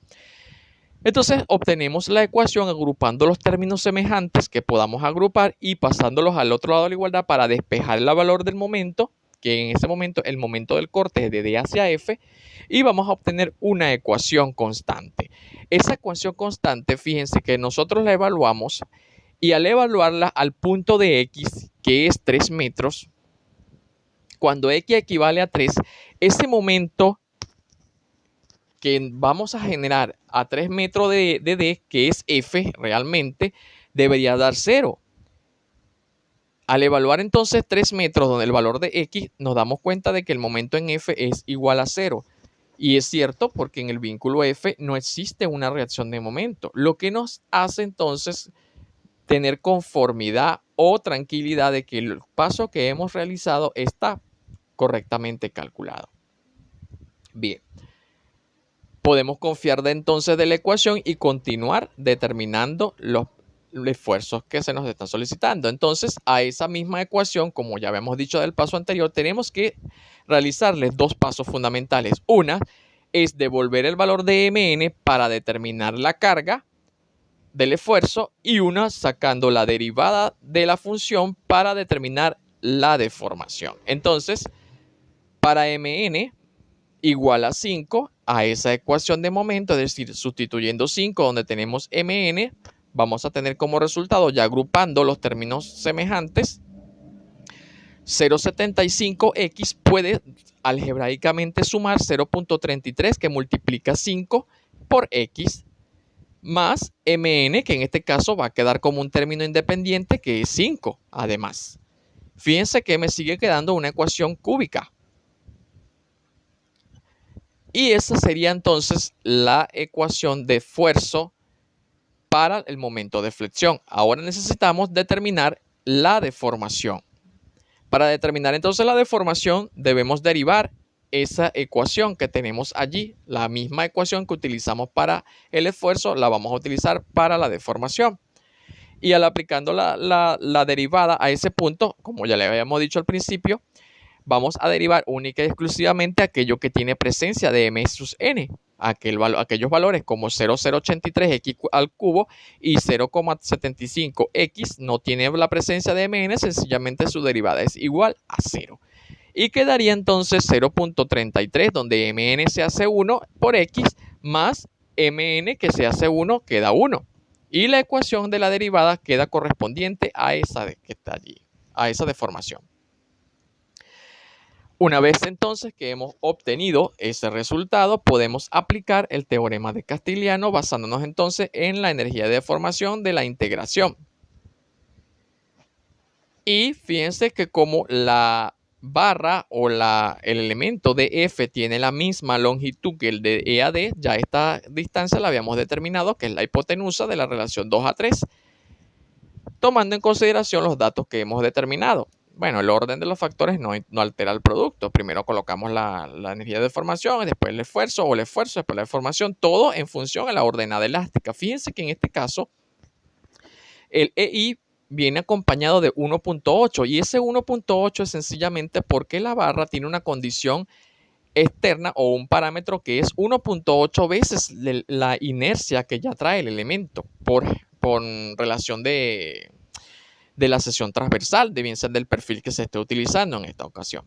Entonces obtenemos la ecuación agrupando los términos semejantes que podamos agrupar y pasándolos al otro lado de la igualdad para despejar el valor del momento, que en ese momento el momento del corte es de D hacia F, y vamos a obtener una ecuación constante. Esa ecuación constante, fíjense que nosotros la evaluamos y al evaluarla al punto de X, que es 3 metros, cuando X equivale a 3, ese momento que vamos a generar a 3 metros de D, que es F realmente, debería dar 0. Al evaluar entonces 3 metros donde el valor de X, nos damos cuenta de que el momento en F es igual a 0. Y es cierto porque en el vínculo F no existe una reacción de momento, lo que nos hace entonces tener conformidad o tranquilidad de que el paso que hemos realizado está correctamente calculado. Bien. Podemos confiar entonces de la ecuación y continuar determinando los esfuerzos que se nos están solicitando. Entonces, a esa misma ecuación, como ya habíamos dicho del paso anterior, tenemos que realizarle dos pasos fundamentales. Una es devolver el valor de Mn para determinar la carga del esfuerzo y una sacando la derivada de la función para determinar la deformación. Entonces, para Mn igual a 5 a esa ecuación de momento, es decir, sustituyendo 5 donde tenemos Mn, vamos a tener como resultado, ya agrupando los términos semejantes, 0,75x puede algebraicamente sumar 0,33 que multiplica 5 por x más Mn, que en este caso va a quedar como un término independiente que es 5 además. Fíjense que me sigue quedando una ecuación cúbica. Y esa sería entonces la ecuación de esfuerzo para el momento de flexión. Ahora necesitamos determinar la deformación. Para determinar entonces la deformación debemos derivar esa ecuación que tenemos allí. La misma ecuación que utilizamos para el esfuerzo la vamos a utilizar para la deformación. Y al aplicando la derivada a ese punto, como ya le habíamos dicho al principio, vamos a derivar única y exclusivamente aquello que tiene presencia de m sus n, aquellos valores como 0,083x al cubo y 0,75x no tiene la presencia de mn, sencillamente su derivada es igual a 0. Y quedaría entonces 0,33 donde mn se hace 1 por x más mn que se hace 1 queda 1. Y la ecuación de la derivada queda correspondiente a esa que está allí, a esa deformación. Una vez entonces que hemos obtenido ese resultado, podemos aplicar el teorema de Castigliano basándonos entonces en la energía de deformación de la integración. Y fíjense que como la barra o el elemento de F tiene la misma longitud que el de E a D, ya esta distancia la habíamos determinado que es la hipotenusa de la relación 2 a 3, tomando en consideración los datos que hemos determinado. Bueno, el orden de los factores no altera el producto. Primero colocamos la energía de deformación, después el esfuerzo o el esfuerzo, después la deformación, todo en función a la ordenada elástica. Fíjense que en este caso el EI viene acompañado de 1.8 y ese 1.8 es sencillamente porque la barra tiene una condición externa o un parámetro que es 1.8 veces la inercia que ya trae el elemento por relación de la sección transversal, de bien ser del perfil que se esté utilizando en esta ocasión.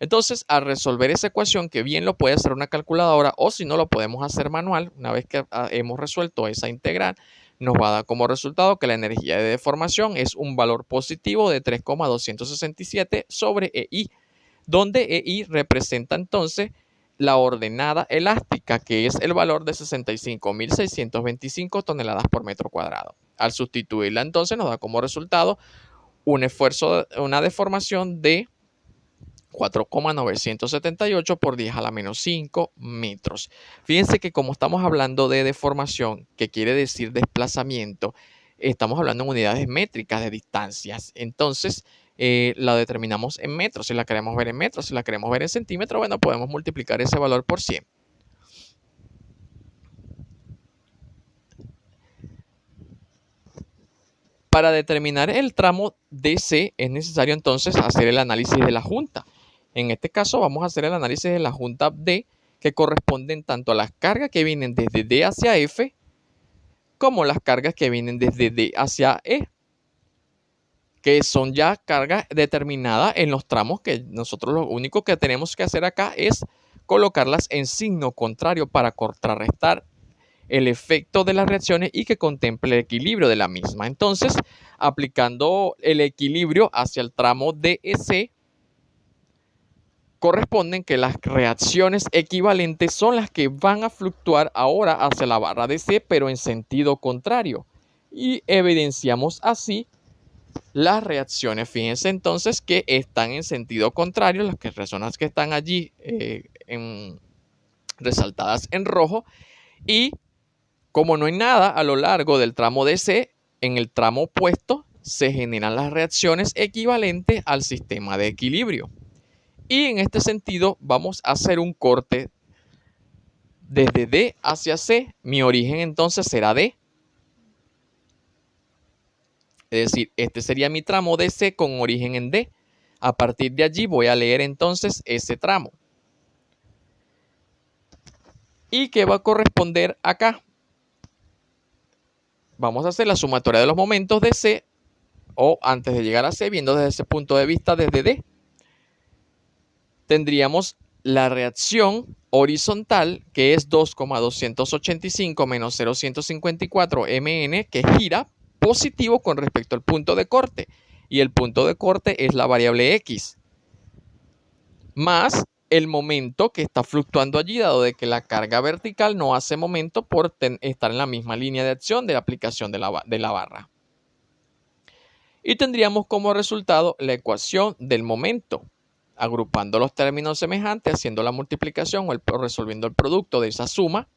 Entonces, al resolver esa ecuación, que bien lo puede hacer una calculadora o si no lo podemos hacer manual, una vez que hemos resuelto esa integral, nos va a dar como resultado que la energía de deformación es un valor positivo de 3,267 sobre EI, donde EI representa entonces la ordenada elástica, que es el valor de 65.625 toneladas por metro cuadrado. Al sustituirla entonces nos da como resultado un esfuerzo, una deformación de 4,978 por 10 a la menos 5 metros. Fíjense que como estamos hablando de deformación, que quiere decir desplazamiento, estamos hablando en unidades métricas de distancias. Entonces, la determinamos en metros. Si la queremos ver en metros, si la queremos ver en centímetros, bueno, podemos multiplicar ese valor por 100. Para determinar el tramo DC es necesario entonces hacer el análisis de la junta. En este caso vamos a hacer el análisis de la junta D, que corresponden tanto a las cargas que vienen desde D hacia F, como las cargas que vienen desde D hacia E, que son ya cargas determinadas en los tramos, que nosotros lo único que tenemos que hacer acá es colocarlas en signo contrario para contrarrestar el efecto de las reacciones y que contemple el equilibrio de la misma. Entonces, aplicando el equilibrio hacia el tramo DEC, corresponden que las reacciones equivalentes son las que van a fluctuar ahora hacia la barra DC, pero en sentido contrario. Y evidenciamos así las reacciones. Fíjense entonces que están en sentido contrario, las reacciones que están allí resaltadas en rojo, y como no hay nada a lo largo del tramo DC, en el tramo opuesto se generan las reacciones equivalentes al sistema de equilibrio. Y en este sentido vamos a hacer un corte desde D hacia C. Mi origen entonces será D. Es decir, este sería mi tramo DC con origen en D. A partir de allí voy a leer entonces ese tramo. ¿Y qué va a corresponder acá? Vamos a hacer la sumatoria de los momentos de C, o antes de llegar a C, viendo desde ese punto de vista desde D. Tendríamos la reacción horizontal, que es 2,285 menos 0,154 mN, que gira positivo con respecto al punto de corte. Y el punto de corte es la variable X, más el momento que está fluctuando allí, dado de que la carga vertical no hace momento por estar en la misma línea de acción de la aplicación de la barra. Y tendríamos como resultado la ecuación del momento, agrupando los términos semejantes, haciendo la multiplicación o resolviendo el producto de esa suma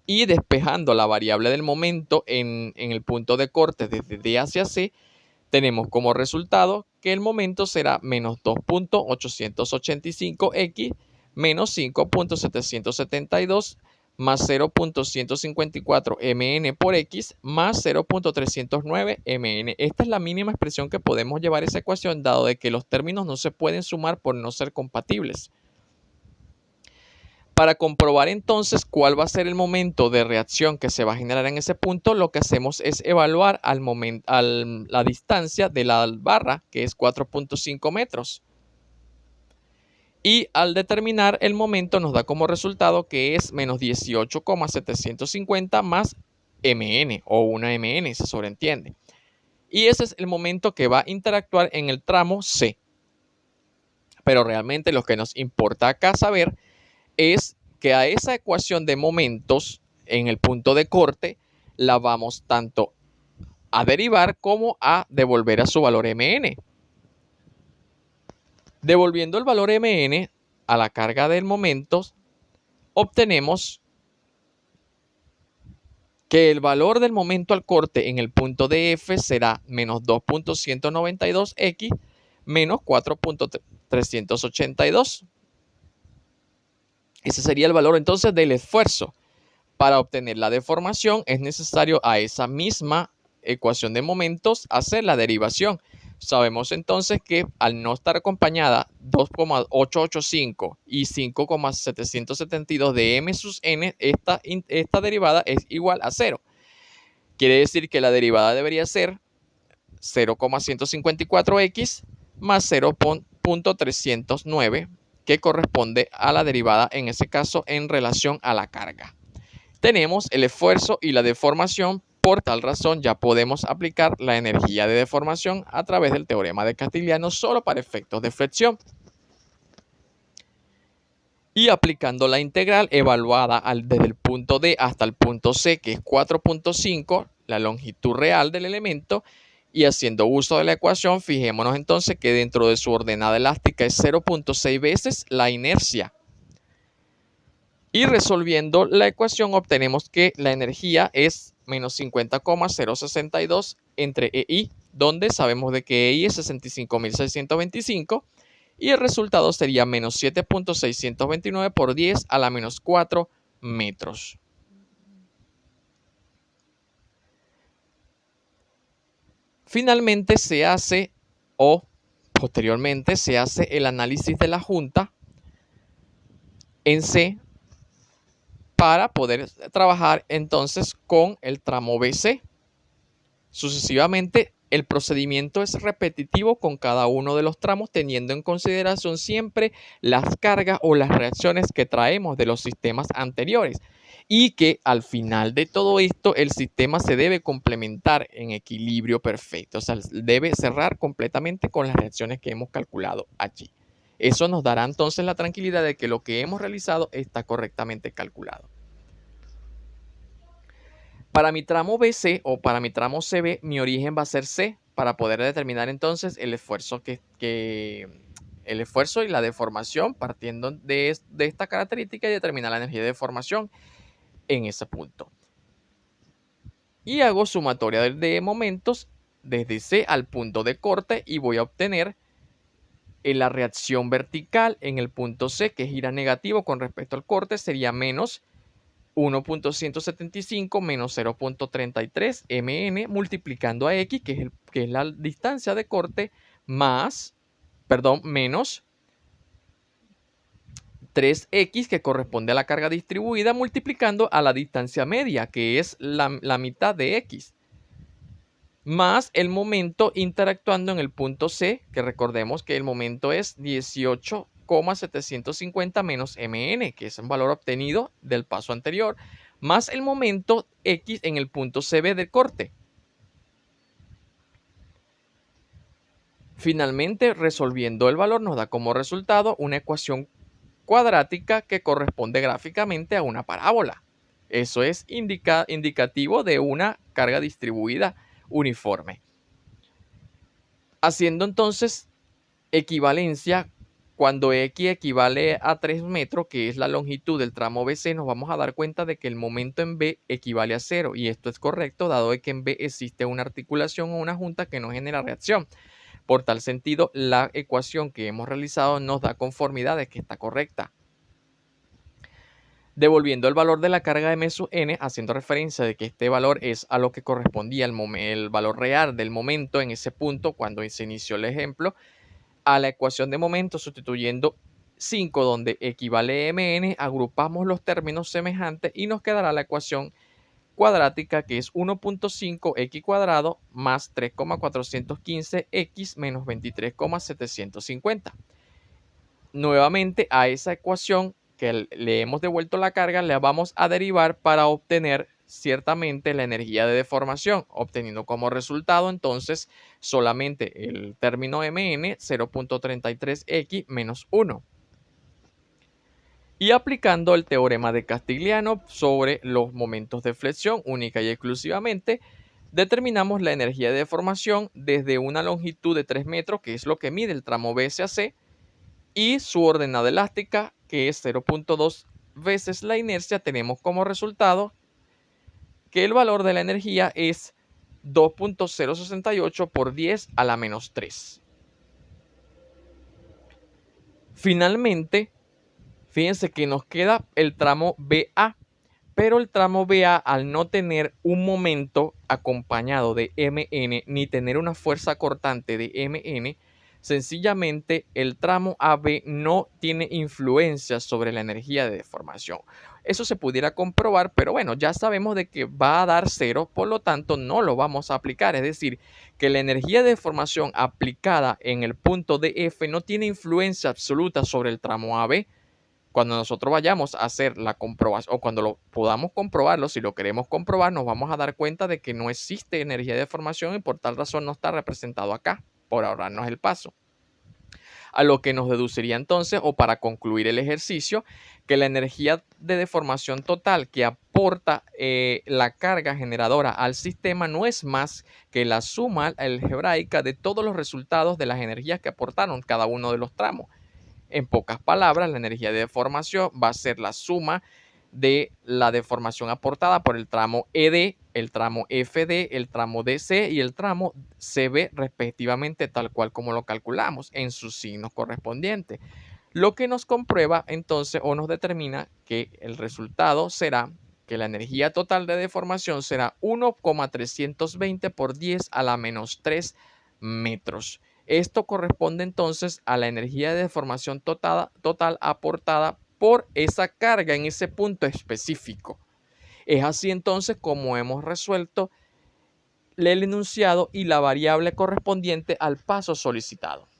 y despejando la variable del momento en el punto de corte desde D hacia C. Tenemos como resultado que el momento será menos 2.885x menos 5.772 más 0.154 mn por x más 0.309 mn. Esta es la mínima expresión que podemos llevar a esa ecuación, dado de que los términos no se pueden sumar por no ser compatibles. Para comprobar entonces cuál va a ser el momento de reacción que se va a generar en ese punto, lo que hacemos es evaluar la distancia de la barra, que es 4.5 metros. Y al determinar el momento nos da como resultado que es menos 18,750 más mn, o una mn, se sobreentiende. Y ese es el momento que va a interactuar en el tramo C. Pero realmente lo que nos importa acá saber es que a esa ecuación de momentos en el punto de corte la vamos tanto a derivar como a devolver a su valor mn. Devolviendo el valor mn a la carga del momento, obtenemos que el valor del momento al corte en el punto de F será menos 2.192x menos 4.382. Ese sería el valor entonces del esfuerzo. Para obtener la deformación es necesario a esa misma ecuación de momentos hacer la derivación. Sabemos entonces que al no estar acompañada 2,885 y 5,772 de m sus n, esta derivada es igual a 0. Quiere decir que la derivada debería ser 0,154x más 0.309, que corresponde a la derivada en ese caso en relación a la carga. Tenemos el esfuerzo y la deformación. Por tal razón ya podemos aplicar la energía de deformación a través del teorema de Castigliano solo para efectos de flexión. Y aplicando la integral evaluada desde el punto D hasta el punto C, que es 4.5, la longitud real del elemento, y haciendo uso de la ecuación, fijémonos entonces que dentro de su ordenada elástica es 0.6 veces la inercia. Y resolviendo la ecuación obtenemos que la energía es menos 50,062 entre EI, donde sabemos de que EI es 65.625 y el resultado sería menos 7.629 por 10 a la menos 4 metros. Finalmente se hace o Posteriormente se hace el análisis de la junta en C para poder trabajar entonces con el tramo BC. Sucesivamente, el procedimiento es repetitivo con cada uno de los tramos, teniendo en consideración siempre las cargas o las reacciones que traemos de los sistemas anteriores, y que al final de todo esto el sistema se debe complementar en equilibrio perfecto, o sea, debe cerrar completamente con las reacciones que hemos calculado allí. Eso nos dará entonces la tranquilidad de que lo que hemos realizado está correctamente calculado. Para mi tramo BC o para mi tramo CB, mi origen va a ser C para poder determinar entonces el esfuerzo el esfuerzo y la deformación partiendo de esta característica y determinar la energía de deformación en ese punto. Y hago sumatoria de momentos desde C al punto de corte y voy a obtener la reacción vertical en el punto C, que gira negativo con respecto al corte, sería menos 1.175 menos 0.33 mn multiplicando a x, que es la distancia de corte, menos 3x, que corresponde a la carga distribuida, multiplicando a la distancia media, que es la mitad de x, más el momento interactuando en el punto C, que recordemos que el momento es 18,750 menos mn, que es un valor obtenido del paso anterior, más el momento x en el punto CB del corte. Finalmente, resolviendo el valor nos da como resultado una ecuación cuadrática que corresponde gráficamente a una parábola. Eso es indicativo de una carga distribuida uniforme. Haciendo entonces equivalencia, cuando X equivale a 3 metros, que es la longitud del tramo BC, nos vamos a dar cuenta de que el momento en B equivale a 0. Y esto es correcto, dado que en B existe una articulación o una junta que no genera reacción. Por tal sentido, la ecuación que hemos realizado nos da conformidad de que está correcta. Devolviendo el valor de la carga de M sub n, haciendo referencia de que este valor es a lo que correspondía el valor real del momento en ese punto cuando se inició el ejemplo, a la ecuación de momento sustituyendo 5 donde equivale a mn, agrupamos los términos semejantes y nos quedará la ecuación cuadrática, que es 1.5x cuadrado más 3,415x menos 23,750. Nuevamente a esa ecuación que le hemos devuelto la carga le vamos a derivar para obtener ciertamente la energía de deformación, obteniendo como resultado entonces solamente el término mn 0.33x menos 1. Y aplicando el teorema de Castigliano sobre los momentos de flexión única y exclusivamente, determinamos la energía de deformación desde una longitud de 3 metros, que es lo que mide el tramo BSAC, y su ordenada elástica, que es 0.2 veces la inercia. Tenemos como resultado que el valor de la energía es 2.068 por 10 a la menos 3. Finalmente, fíjense que nos queda el tramo BA, pero el tramo BA, al no tener un momento acompañado de MN ni tener una fuerza cortante de MN, sencillamente el tramo AB no tiene influencia sobre la energía de deformación. Eso se pudiera comprobar, pero bueno, ya sabemos de que va a dar 0, por lo tanto no lo vamos a aplicar. Es decir, que la energía de deformación aplicada en el punto DF no tiene influencia absoluta sobre el tramo AB. Cuando nosotros vayamos a hacer la comprobación o cuando lo podamos comprobarlo, si lo queremos comprobar, nos vamos a dar cuenta de que no existe energía de deformación y por tal razón no está representado acá, por ahorrarnos el paso. A lo que nos deduciría entonces, o para concluir el ejercicio, que la energía de deformación total que aporta la carga generadora al sistema no es más que la suma algebraica de todos los resultados de las energías que aportaron cada uno de los tramos. En pocas palabras, la energía de deformación va a ser la suma de la deformación aportada por el tramo ED, el tramo FD, el tramo DC y el tramo CB respectivamente, tal cual como lo calculamos en sus signos correspondientes. Lo que nos comprueba entonces o nos determina que el resultado será que la energía total de deformación será 1,320 por 10 a la menos 3 metros. Esto corresponde entonces a la energía de deformación total aportada por esa carga en ese punto específico. Es así entonces como hemos resuelto el enunciado y la variable correspondiente al paso solicitado.